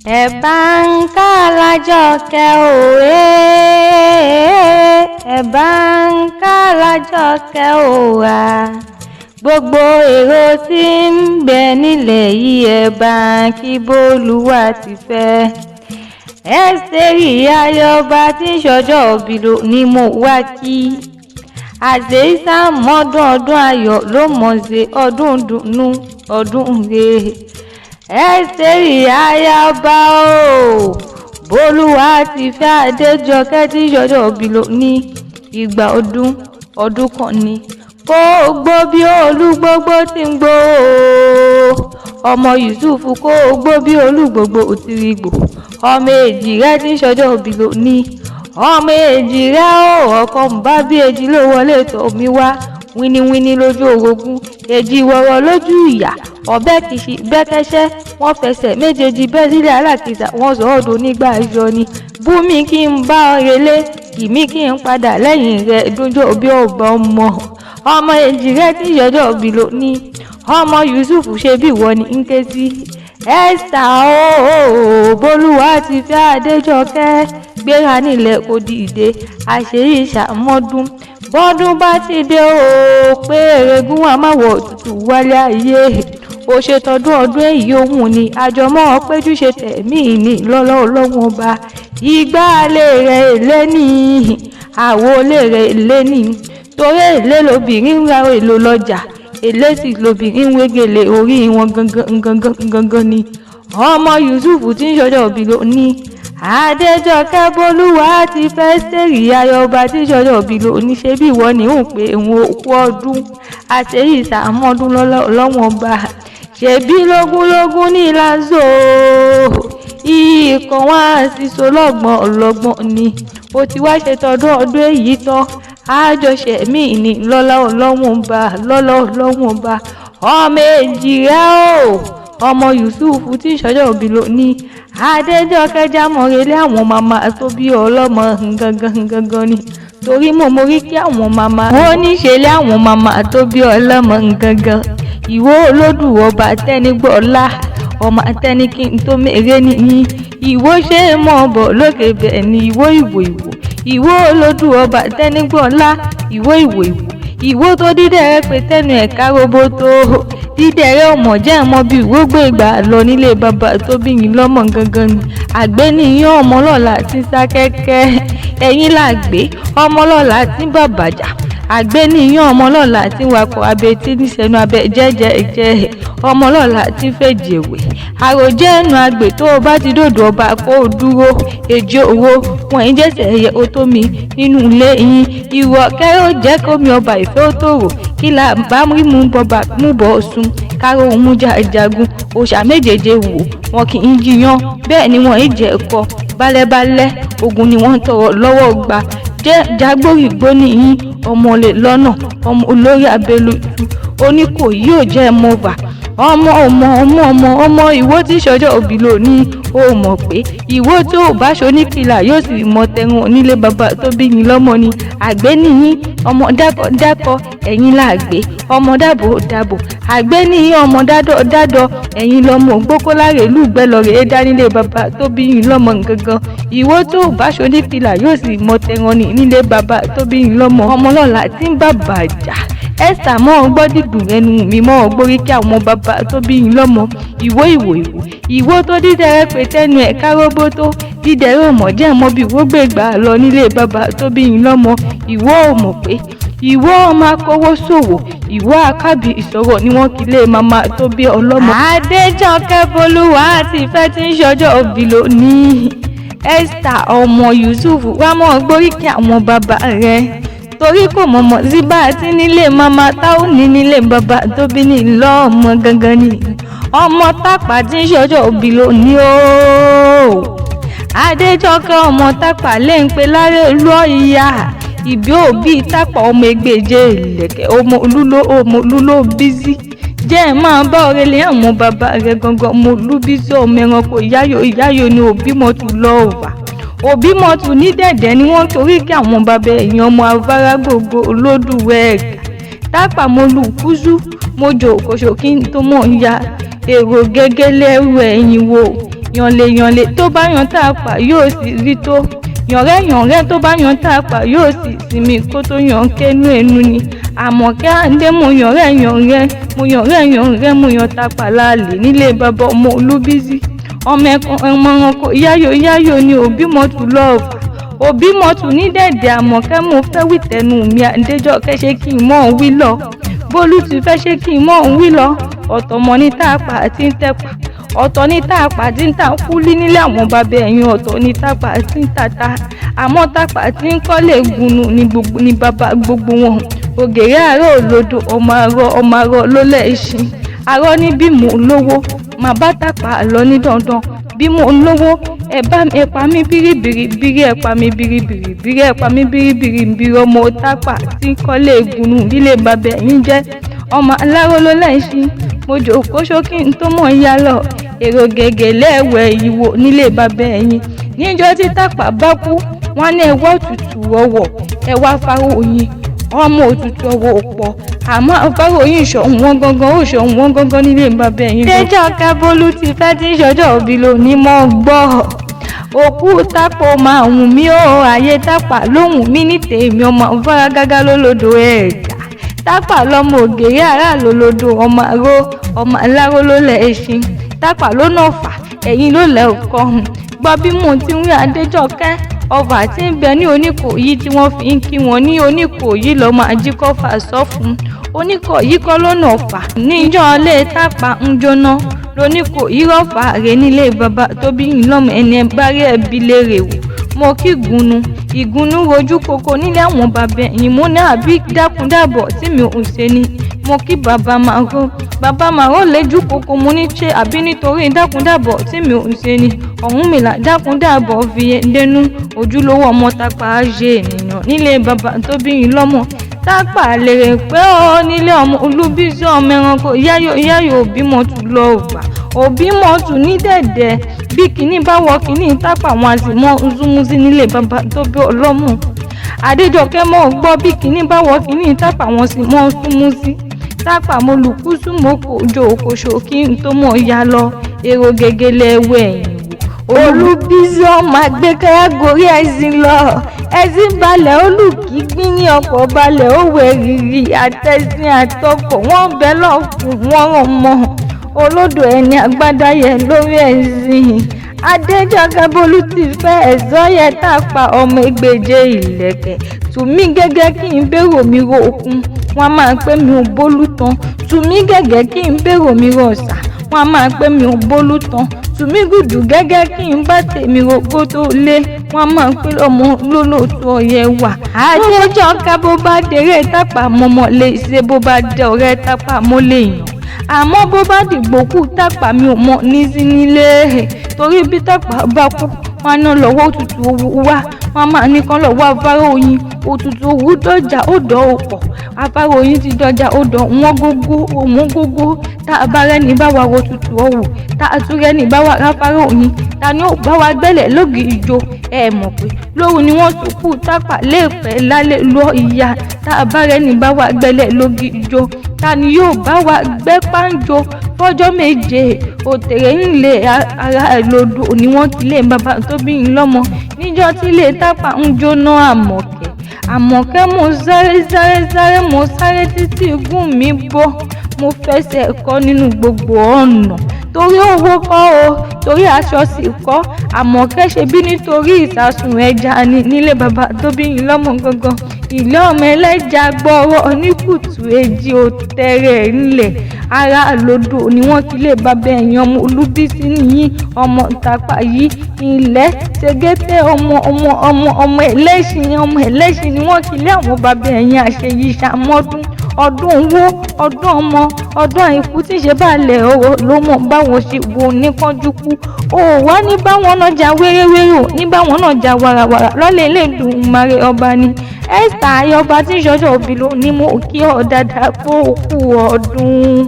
Ẹ̀bà ń ká l'Àjọkẹ́ òwe, ẹ̀bà ń ká l'Àjọkẹ́ òwa. Gbogbo èrò tí ń bẹ nílẹ̀ yìí ẹ̀bà kí bólúwa ti fẹ́. Ẹ́sítérì ayọ̀ọba tí ń ṣọjọ́ òbí ni mo wá kí. Àṣeyíṣà mọ́dún ọdún ayọ̀ ló mọ̀ ṣe ọdún dùnnú ọdún re. Ẹ́sítérì ayọ̀ọba o, bólúwa ti fẹ́ Adéjọkẹ́ tí ń ṣọjọ́ òbí ní ìgbà ọdún kan ni. Kó gbó bí olúgbógbó tí ń gbó ọmọ Yusufu, kó gbó bí olúgbógbó òtìrìgbò. Ọmọ èjì rẹ tí ń ṣọjọ́ òbí ní ọmọ èjì rẹ o, ọkọ ń bá bí èjì ló wọlé tọ̀ mí wá. Wíníwíní lójú orogún, èjì wọ̀rọ̀ lójú ìyá, ọ̀bẹ kìsì bẹ́kẹ́ṣẹ́, wọ́n fẹsẹ̀ méjèèjì bẹ́ sílẹ̀ alákìsà, wọ́n sọ ọ́ donígbà ayọ̀ ni. Bú mi kí n bá ọ relé, kì mí kí n padà lẹ́yìn rẹ̀ dúnjọ́ bí ọ̀bọ ọmọ èjì rẹ tí ń ṣọjọ́ òbí ní ọmọ Yusufu ṣe bí ìwọ ni ń ké sí. Ẹ́sítà o, bólúwa ti fẹ́ Adéjọkẹ́, gbéra nílẹ̀ kò dìde, àṣeyí ṣàmọ́dún. Bọ́dún bá ti dé o, pé erégún wa máa wọ̀ tútù wálé ayé. Ó ṣe tọdún ọdún èyí òun ni àjọmọ́ péjú ṣe tẹ̀mí ní lọ́lọ́ Ọlọ́run ọba. Ìgbà lè rẹ̀ èlé ní àwo lè rẹ̀ èlé ní, torí èlé lobìnrin ń ra èlò lọ́jà, èlé sì lobìnrin ń wégele orí wọn gangan ni. Ọmọ Yusufu tí ń ṣọjọ́ òbí ní Adéjọkẹ́, bólúwa ti fẹ́ Ẹ́sítérì ayọ̀ọba tí ń ṣọjọ́ òbí ní ṣe bí ìwọ ni ń pè òun òkú ọdún. Àṣeyí ìsàmọ́dún lọ́wọ́n ọba, ṣèbí lógúnlógún ní ìlàzó ìkàn wá sísọ lọ́gbọ̀n ọlọ́gbọ̀n ni. Ó ti wá ṣe tọdún ọdún èyí tán, àjọṣe mi ní lọ́lá Ọlọ́run ọba. Ọmọ èjì rẹ o, ọmọ Yusufu tí ń ṣọjọ́ òbí ní Adéjọkẹ́ jámọ̀rẹ́lé àwọn màmá tó bí ọlọ́mọ gangan ni. Torí mo rí kí àwọn màmá wọ́n níṣẹ́lẹ̀ àwọn màmá tó bí ọlọ́mọ gangan. Ìwọ olódù ọba tẹ́nigbọ́lá, ọmọ tẹ́nikí tó mèrè nìyí. Ìwọ ṣe é mọ̀ bọ̀ lókè bẹ́ẹ̀ ni ìwọ olódù ọba tẹ́nigbọ́lá, ìwọ tó dídẹ̀rẹ́ pé tẹ́nu ẹ̀ka roboto. Dídẹ̀rẹ́ ọmọ jẹ́ ọmọ bí ìwọ gbé ìgbà lọ nílé bàbá tó bí yín lọ́mọ gangan ni. Àgbẹ̀ nìyẹn ọmọ lọ́la tí ń sá kẹ́kẹ́, ẹ̀yìn làgbé ọmọ lọ́la tí ń bàbàjà. Àgbẹ̀ nìyẹn ọmọ lọ́la tí ń wakọ̀ abẹ tí ń sẹ́nu abẹ jẹ́jẹ́, ọmọ lọ́la tí ń fèjì èwè. Àròjẹ́ ẹnu àgbẹ̀ tó o bá ti dòdò ọba kó o dúró. Èjì owó wọn ń jẹ́sẹ̀ ẹyẹ ó tó mi nínú ilé yín. Ìwọ kẹ́rò jẹ́ kómi ọba ìfẹ́ ó tòrò, kí là bá rí mú bọ́ba mú bọ́ sùn. Káró mú jagun, òòṣà méjèèjì wò wọn kì í jiyàn, bẹ́ẹ̀ ni wọ́n ń jẹ́ ẹ̀kọ́. Bálẹ́bálẹ́ ogun ni wọ́n ń tọrọ lọ́wọ́ gbà. Jágbórí gbóní yín, ọmọ olè lọ́nà, ọmọ olórí abẹ́lójú, oníkò yóò jẹ́ mọ́ba. Ọmọ ìwọ tí ṣọjọ́ òbí ní o mọ̀ pé ìwọ tí ò bá ṣoníkìlà yóò sì mọ tẹ̀rùn onílé bàbá tó bí yín lọ́mọ ni. Àgbẹ̀ nìyí ọmọ dákọ̀ ẹ̀yin làgbé, ọmọ dàbò. Àgbẹ̀ nìyí ọmọ dádọ̀ ẹ̀yin lọ́mọ gbókóláre lùgbẹ́ lọ́rẹ̀ dánilé bàbá tó bí yín lọ́mọ gangan. Ìwọ tí ò bá ṣoníkìlà yóò sì mọ tẹ̀rùn nílé bàbá tó bí yín lọ́mọ. Ọmọ lọ́la tí ń bàbà jà. Ẹ́sítà mọ́ ọ gbọ́ dídùn ẹnu mi mọ́ ọ gbórí kí àwọn bàbá tó bí yín lọ́mọ. Ìwọ tó dídẹ̀rẹ́ pé tẹ́nu ẹ̀ káróbótó. Dídẹ̀rẹ́ ọmọ jẹ́ ọmọ bí ìwọ gbé gbà lọ nílé bàbá tó bí yín lọ́mọ. Ìwọ ò mọ̀ pé ìwọ ọmọ akówó ṣòwò, ìwọ akábì ìṣòro ni wọ́n kì í lé màmá tó bí ọlọ́mọ. Adéjọkẹ́, bólúwa ti fẹ́ tí ń ṣọjọ́ òbí ní Ẹ́sítà ọmọ Yusufu wá mọ́ ọ gbórí kí àwọn bàbá rẹ̀. Torí kò mọ̀mọ́ sí bá a ti nílé màmá táwọn ní nílé bàbá tó bí ní lọ́mọ gangan ni. Ọmọ Tápà tí ń ṣọjọ́ òbí ní o. Adéjọkẹ́ ọmọ Tápà lè ń pe láre lọ́ ìyá. Ìbí òbí Tápà ọmọ Ẹgbẹ́je ìlẹ̀kẹ̀ ọmọ olúló bísí. Jẹ́ ẹ̀ máa bá ọ̀rẹ́lẹ̀ àwọn bàbá rẹ̀ gangan ọmọ olúbísí ọmọ ẹranko ìyáyò ni òbí mọ́tò lọ́ọ̀wà. Òbí mọ́tò ní dẹ̀dẹ̀ ni wọ́n torí kí àwọn bàbá ẹ̀yìn ọmọ afárá gbogbo olódùwẹ̀ ẹ̀gà. Tápà mo lù kúzú, mo jò kòṣò kí n tó mọ̀ ya èrò gẹ́gẹ́ lẹ́rù ẹ̀yìn wo. yànlé tó bá yan tàpá yóò sì rí tó, yànrẹ́ tó bá yan tàpá yóò sì sinmi kó tó yan kẹ́nu ẹnu ni. Àmọ̀kẹ́ Àndé mo yànrẹ́ mo yan tàpá láàlè nílé bàbá ọmọ Olúbísí. Ọmọ ẹranko yáyò ni Òbímọ̀tù lọ́ọ̀fà, Òbímọ̀tù ní dẹ̀dẹ̀. Àmọ̀kẹ́ mo fẹ́ wí tẹnu mi Àdéjọkẹ́ ṣe kí n mọ̀ ń wí lọ, Bólú ti fẹ́ ṣe kí n mọ̀ ń wí lọ. Ọ̀tọ̀ mọ̀ ní tàpá àti ń tẹ̀pà, ọ̀tọ̀ ní tàpá tí ń ta kúlí nílé àwọn bàbá ẹ̀yìn, ọ̀tọ̀ ní tàpá tí ń tata. Àmọ́ tàpá tí ń kọ́lé gùnù ní bàbá gbogbo wọn. Ògèrè àárọ̀ olódò ọmọ àrọ̀ ló lẹ́ṣin. Àrọ̀ ní bí mò ń lówó màá bá tàpá lọ ní dandan. Bí mò ń lówó ẹ pa mí bíríbírí, ẹ pa mí bíríbírí, ẹ pa mí bíríbírí. Ọmọ tàpá tí ń kọ́lé gùnù nílé bàbá ẹ̀yìn jẹ́ ọmọ aláró ló lẹ́ṣin. Mo jòkó ṣókí n tó mọ̀ ya lọ, èrò gègé lẹ́wẹ̀ ìwò nílé bàbá ẹ̀yìn. Níjọ́ tí tàpá bá kú wọ́n ní ẹwà òtútù ọwọ̀, ẹwà Fáróyìn. Ọmọ òtútù ọwọ̀ pọ̀, àmọ́ Fáróyìn ṣọ̀wọ́n gangan nílé bàbá ẹ̀yìn. Adéjọkẹ́ Bólú ti fẹ́ tí ṣọjọ́ òbí lónìí mọ́ gbọ́. Òkú tàpá máa wùn mí ó, ayé tàpá ló wùn mí ní tèmi. Ọmọ Fárágágá lólódò Ẹ̀gbá, tàpá lọmọ Ògèrè àrà lólódò ọmọ aláró ló lẹ́ṣin. Tàpá ló nà fà ẹ̀yìn ló lẹ́ ọkọ. Gbọ́ bí mo ti ń rí Adéjọkẹ́, ọba tí ń bẹ ní Oníkòyí tí wọ́n fi ń kí wọn ní Oníkòyí lọ́mọ Ajíkọ́fà sọ fún. Oníkòyí kọ́ ló nà fà níjọ́ ilé tàpá ń jóná. Lóníkòyí rọ́fà rẹ̀ nílé bàbá tó bí yín lọ́mọ ẹni bá rí ẹbí lérè wò. Mo kí ìgúnnú rojú koko nílé àwọn bàbá ẹ̀yìn. Mo ní àbí dákúndàbọ̀ tí mi ò ṣe ni. Mo kí bàbá Màró lẹ́jú koko. Mo ní ṣe àbí nítorí dákúndàbọ̀ tí mi ò ṣe ni. Ọ̀rúnmìlà dákúndàbọ̀ fi dẹnu ojúlówó ọmọ tàpá ṣe ènìyàn nílé bàbá tó bí yín lọ́mọ. Tàpá lèrè pé ó nílé ọmọ Olúbísí ọmọ ẹranko yáyò Òbímọ̀tù lọ́ọ̀fà, Òbímọ̀tù ní dẹ̀dẹ̀. Bí kìíní bá wọ kìíní tàpá wọn àti mọ́ Zúmúsí nílé bàbá tó bí ọlọ́mọ. Adéjọkẹ́ mọ̀ gbọ́ bí kìíní bá wọ kìíní tàpá wọn sì mọ́ Zúmúsí. Tàpá mo lùkúsù mo kò jò òkòṣò kí n tó mọ̀ ya lọ, èrò gègé lẹ́wẹ̀ ẹ̀yìn wò. Olúbísí ọmọ àgbékáyà gorí ẹṣin lọ, ẹṣin balẹ̀ olùkí gbíyìn ọkọ̀ balẹ̀ òwe rírì àtẹ̀sìn àtọkọ̀ wọ́n bẹ́ lọ fún wọn ọmọ olódò ẹni àgbádáyẹ lórí ẹṣin. Adéjọkẹ́ Bólú ti fẹ́ ẹ̀sọ́ yẹ tàpá ọmọ Ẹgbẹ́je ìlẹ̀kẹ̀. Tùmí gẹ́gẹ́ kí n bèrò mi ro òkun, wọ́n máa pè mí ò Bólú tán. Tùmí gẹ́gẹ́ kí n bèrò mi ro ọ̀sà, wọ́n máa pè mí ò Bólú tán. Tùmí gùdù gẹ́gẹ́ kí n bá tèmi ro kó tó lé, wọ́n máa pè ọmọ lólóòtú ọyẹ wà. Adéjọkẹ́ bó bá dèrè tàpá mọ́mọ́ lè ṣe, bó bá dé ọ̀rẹ́ tàpá mo lè yàn. Àmọ́ bó bá dìgbò kú tàpá mi ò mọ̀ ní sí nílé, torí bí tàpá bá kú wọn náà lọ́wọ́ òtútù owó wá, wọn máa ní kán lọ́wọ́ Fáróyìn. Òtútù owó dọjà ó dọ̀ ó pọ̀, Fáróyìn ti dọjà ó dọ̀ wọ́n gógó. Tá a bá rẹ́ni bá wa wo òtútù ọ̀wọ̀, tá a tún rẹ́ni bá wa rá Fáróyìn, ta ni ó bá wa gbẹ́lẹ̀ lógi ìjó. Ẹ mọ̀ pé lóru ni wọ́n tún kú tàpá léèpẹ́ lálẹ́ lọ ìyá. Tá a bá rẹ́ni bá wa gbẹ́lẹ̀ lógi ìjó, ta ni yóò bá wa gbẹ́ pàǹjọ fọ́jọ́ méje. Òtèrè ńlé ara ìlòdò ni wọ́n ti lé bàbá tó bí yín lọ́mọ. Níjọ́ tí ilé tàpá ń jóná Àmọ̀kẹ́ mo sáré mo sáré títí gùn mi bọ́. Mo fẹsẹ̀ kọ́ nínú gbogbo ọ̀nà, torí owó kọ́ o, torí aṣọ sì kọ́. Àmọ̀kẹ́ ṣe bí nítorí ìsásùn ẹja ni nílé bàbá tó bí yín lọ́mọ gangan. Ilé ọmọ ẹlẹ́ja gbọ́rọ̀ ní kùtù èjì òtẹ̀rẹ̀ ńlẹ̀ ara lodò ni wọ́n ti lé bàbá ẹ̀yìn ọmọ Olúbísí nìyí. Ọmọ tàpá yìí ilẹ̀ ṣègété ọmọ ẹlẹ́ṣin ni wọ́n ti lé àwọn bàbá ẹ̀yìn àṣeyí ṣàmọ́dún. Ọdún owó, ọdún ọmọ, ọdún àìkú tí ṣe balẹ̀ ọ̀rọ̀ ló mọ̀ báwọn ṣe wo ní kánjú kú. Ó wá ní báwọn náà jà wéréwéré ò ní báwọn náà jà wàràwàrà lọ́lẹ̀ Elédùmarè ọba ni. Esther ayọba tí ń ṣọjọ́ òbí ló ní mo kí ọ dáadáa kó kú ọdún.